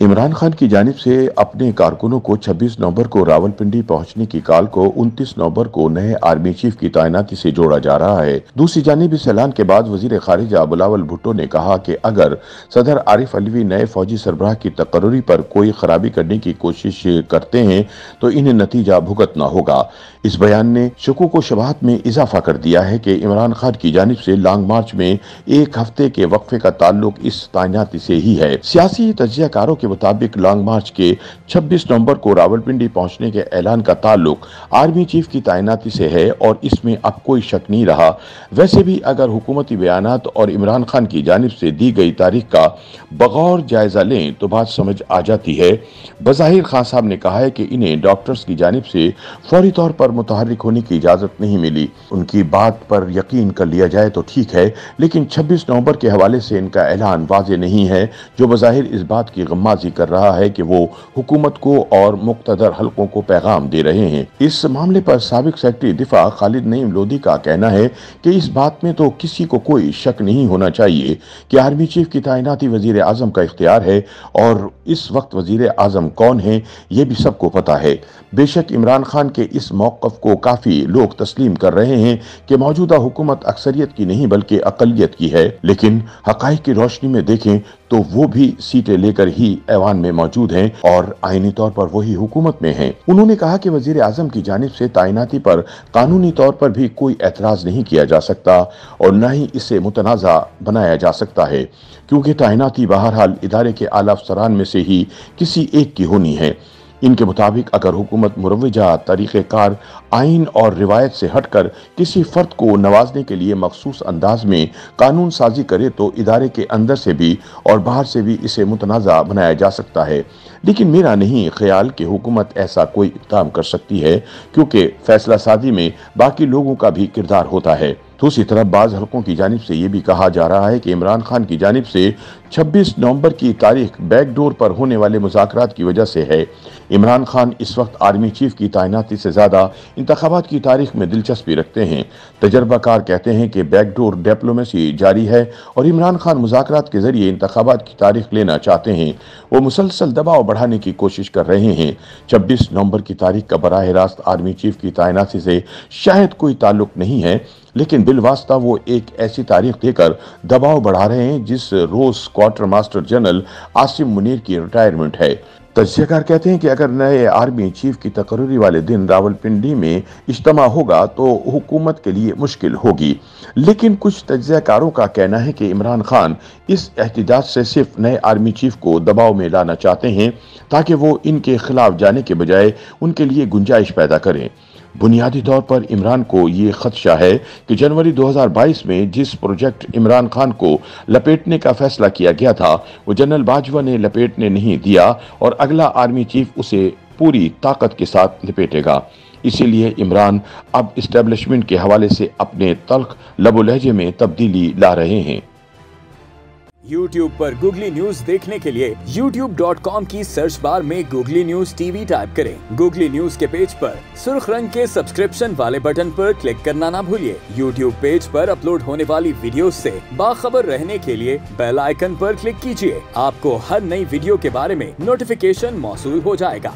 इमरान खान की जानिब से अपने कारकुनों को 26 नवंबर को रावलपिंडी पहुंचने की कॉल को 29 नवंबर को नए आर्मी चीफ की तैनाती से जोड़ा जा रहा है। दूसरी जानिब इस ऐलान के बाद वजीर खारिजा बिलावल भुट्टो ने कहा कि अगर सदर आरिफ अलवी नए फौजी सरबराह की तकर्री पर कोई खराबी करने की कोशिश करते हैं तो इन्हें नतीजा भुगतना होगा। इस बयान ने शकूक व शबहत में इजाफा कर दिया है कि इमरान खान की जानिब से लॉन्ग मार्च में एक हफ्ते के वक्फे का ताल्लुक इस तैनाती से ही है। सियासी तजियाकारों के मुताबिक लॉन्ग मार्च के 26 नवंबर को रावलपिंडी पहुंचने के ऐलान का ताल्लुक आर्मी चीफ की तैनाती से है और इसमें अब कोई शक नहीं रहा। वैसे भी अगर हुकूमती बयानात और इमरान खान की जानिब से दी गई तारीख का बगौर जायजा लें तो बात समझ आ जाती है। बज़ाहिर खान साहब ने कहा है कि इन्हें डॉक्टर्स की जानिब से फौरी तौर पर मुतहर्रिक होने की इजाजत नहीं मिली। उनकी बात पर यकीन कर लिया जाए तो ठीक है, लेकिन 26 नवंबर के हवाले से इनका ऐलान वाज़ेह नहीं है, जो बज़ाहिर इस बात की गम्माज़ी कर रहा है कि वो हुकूमत को और मुक़्तदर हल्कों को पैगाम दे रहे हैं। इस मामले पर साबिक सेक्रेटरी दिफा खालिद नईम लोधी का कहना है कि इस बात में तो किसी को कोई शक नहीं होना चाहिए कि आर्मी चीफ की तैनाती वजीर आजम का इख्तियार है और इस वक्त वजीर आजम कौन है ये भी सबको पता है। बेशक इमरान खान के इस मौक़िफ़ को काफ़ी लोग तस्लीम कर रहे हैं कि मौजूदा हुकूमत अक्सरियत की नहीं बल्कि अक़लियत की है, लेकिन हक़ाइक़ की रोशनी में देखें तो वो भी सीटें लेकर ही ऐवान में मौजूद हैं और आईनी तौर पर वही हुकूमत में हैं। उन्होंने कहा कि वजीर आजम की जानिब से तैनाती पर कानूनी तौर पर भी कोई एतराज़ नहीं किया जा सकता और न ही इसे मुतनाज़ा बनाया जा सकता है, क्योंकि तैनाती बहरहाल इदारे के आला अफसरान में से ही किसी एक की होनी है। इनके मुताबिक अगर हुकूमत मुरव्वजा तरीक़ेकार आइन और रिवायत से हटकर किसी फर्द को नवाजने के लिए मखसूस अंदाज में कानून साजी करे तो इदारे के अंदर से भी और बाहर से भी इसे मुतनाज़ा बनाया जा सकता है। लेकिन मेरा नहीं ख्याल कि हुकूमत ऐसा कोई इक़दाम कर सकती है, क्योंकि फैसला साजी में बाकी लोगों का भी किरदार होता है। दूसरी तरफ बाज़ हल्कों की जानिब से ये भी कहा जा रहा है कि इमरान खान की जानिब से 26 नवंबर की तारीख बैकडोर पर होने वाले मुज़ाकरात की वजह से है। इमरान खान इस वक्त आर्मी चीफ की तैनाती से ज़्यादा इंतखाबात की तारीख में दिलचस्पी रखते हैं। तजर्बाकार कहते हैं कि बैकडोर डिप्लोमेसी जारी है और इमरान खान मुज़ाकरात के जरिए इंतखाबात की तारीख लेना चाहते हैं। वो मुसलसल दबाव बढ़ाने की कोशिश कर रहे हैं। 26 नवंबर की तारीख का बराह रास्त आर्मी चीफ की तैनाती से शायद कोई ताल्लुक नहीं है, लेकिन बिलवास्ता वो एक ऐसी तारीख देकर दबाव बढ़ा रहे हैं जिस रोज quarter master general Asim Munir की रिटायरमेंट है। तज्जियाकार कहते हैं कि अगर नए आर्मी चीफ की तकर्री वाले दिन रावलपिंडी में इज्तिमा होगा तो हुकूमत के लिए मुश्किल होगी। लेकिन कुछ तज्जियाकारों का कहना है कि इमरान खान इस एहतजाज से सिर्फ नए आर्मी चीफ को दबाव में लाना चाहते हैं ताकि वो इनके खिलाफ जाने के बजाय उनके लिए गुंजाइश पैदा करें। बुनियादी तौर पर इमरान को ये खदशा है कि जनवरी 2022 में जिस प्रोजेक्ट इमरान खान को लपेटने का फैसला किया गया था वो जनरल बाजवा ने लपेटने नहीं दिया और अगला आर्मी चीफ उसे पूरी ताकत के साथ लपेटेगा। इसीलिए इमरान अब इस्टेब्लिशमेंट के हवाले से अपने तल्ख लबो लहजे में तब्दीली ला रहे हैं। YouTube पर गूगली न्यूज देखने के लिए youtube.com की सर्च बार में गूगली न्यूज टीवी टाइप करें। गूगली न्यूज के पेज पर सुर्ख रंग के सब्सक्रिप्शन वाले बटन पर क्लिक करना ना भूलिए। YouTube पेज पर अपलोड होने वाली वीडियोस से बाखबर रहने के लिए बेल आइकन पर क्लिक कीजिए। आपको हर नई वीडियो के बारे में नोटिफिकेशन मौसूल हो जाएगा।